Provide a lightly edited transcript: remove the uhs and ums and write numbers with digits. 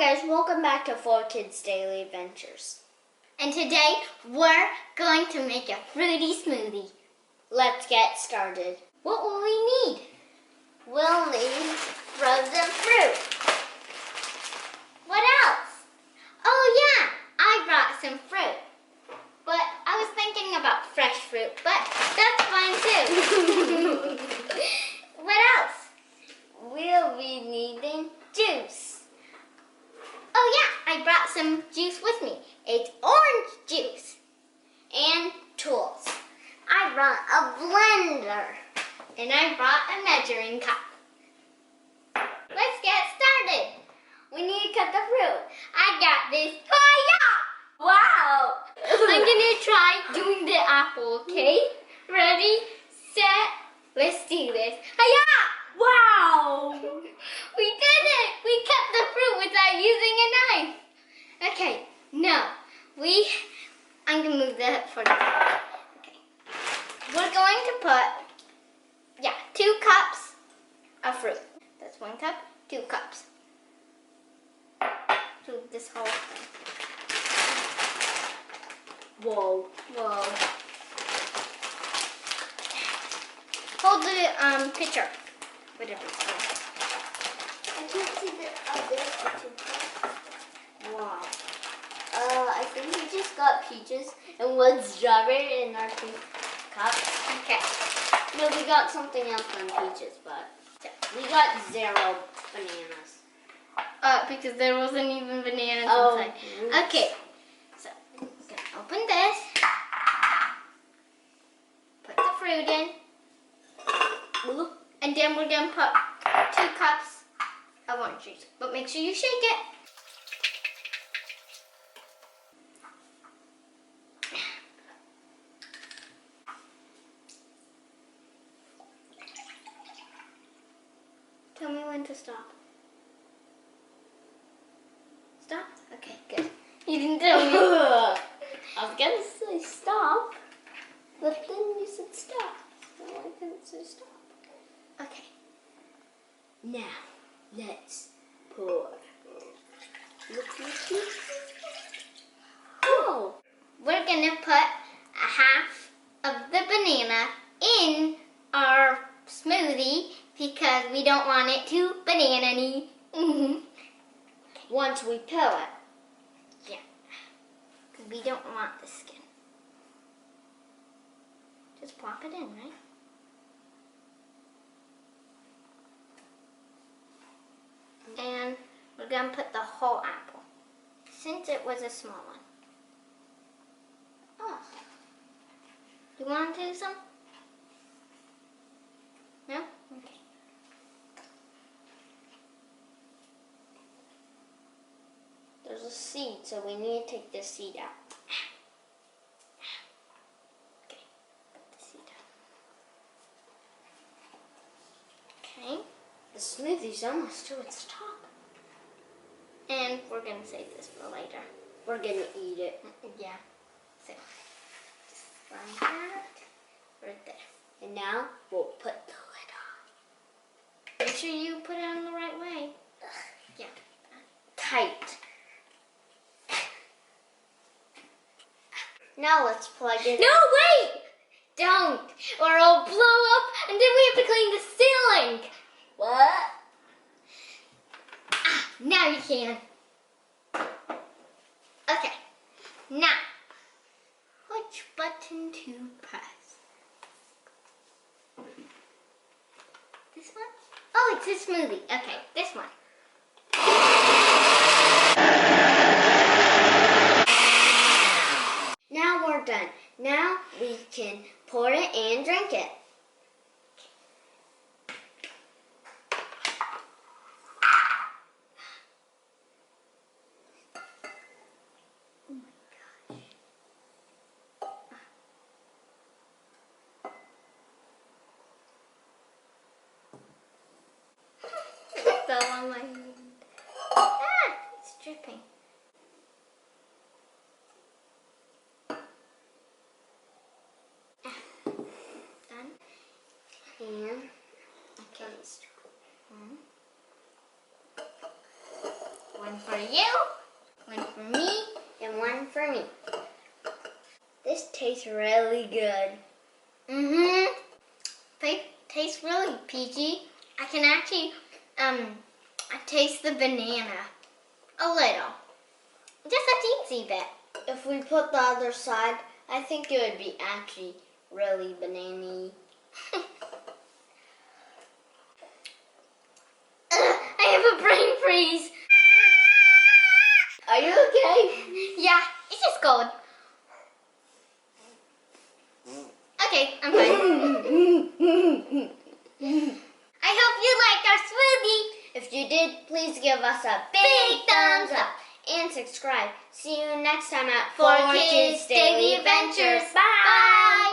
guys, welcome back to 4Kids Daily Adventures. And today we're going to make a fruity smoothie. Let's get started. What will we need? We'll need frozen fruit. What else? Oh yeah, I brought some fruit. But I was thinking about fresh fruit, but that's fine too. What else? We'll be needing juice. Oh yeah, I brought some juice with me. It's orange juice. And tools. I brought a blender. And I brought a measuring cup. Let's get started. We need to cut the fruit. I got this. Hi-ya! Wow! I'm gonna try doing the apple, okay? Ready, set, let's do this. Hi-ya! Wow! We did it! We cut the fruit without using a knife. Okay, now I'm gonna move that for the okay. We're going to put 2 cups of fruit. That's 1 cup, 2 cups. Do this whole thing. Whoa. Whoa. Hold the pitcher. Whatever it's called. I can't see the other two. Wow. I think we just got peaches and 1 strawberry in our 2 cups. Okay. No, we got something else than peaches, but we got 0 bananas. Because there wasn't even bananas inside. Oops. Okay. So, I'm gonna open this. Put the fruit in. And then we're gonna put 2 cups of orange juice. But make sure you shake it. Tell me when to stop. Stop? Okay, good. You didn't tell me. I was gonna say stop, but then you said stop, so I couldn't say stop. Okay. Now, let's pour. Oh! We're gonna put a half of the banana in our smoothie because we don't want it too banana-y. Once we peel it. Yeah. Because we don't want the skin. Just plop it in, right? And we're going to put the whole apple, since it was a small one. Oh. You want to do some? No? Okay. There's a seed, so we need to take the seed out. Okay, put the seed out. Okay. The smoothie's almost to its top. And we're going to save this for later. We're gonna eat it. Yeah. So, just run that right there. And now we'll put the lid on. Make sure you put it on the right way. Yeah. Tight. Now let's plug it in. No, wait! Don't! Or it'll blow up and then we have to clean the ceiling. What? Now you can. Okay. Now, which button to press? This one? Oh, it's a smoothie. Okay, this one. Now we're done. Now we can pour it and drink it. Fell on my hand. Ah, it's dripping. Done. And Okay. let's One One for you, one for me, And one for me. This tastes really good. mm-hmm. They taste really peachy. I can actually taste the banana a little, just a teensy bit. If we put the other side, I think it would be actually really banana-y. I have a brain freeze. Are you okay? Yeah, it's just cold. Okay, I'm fine. I hope you liked our smoothie. If you did, please give us a big thumbs up and subscribe. See you next time at 4 Kids Daily Adventures. Bye.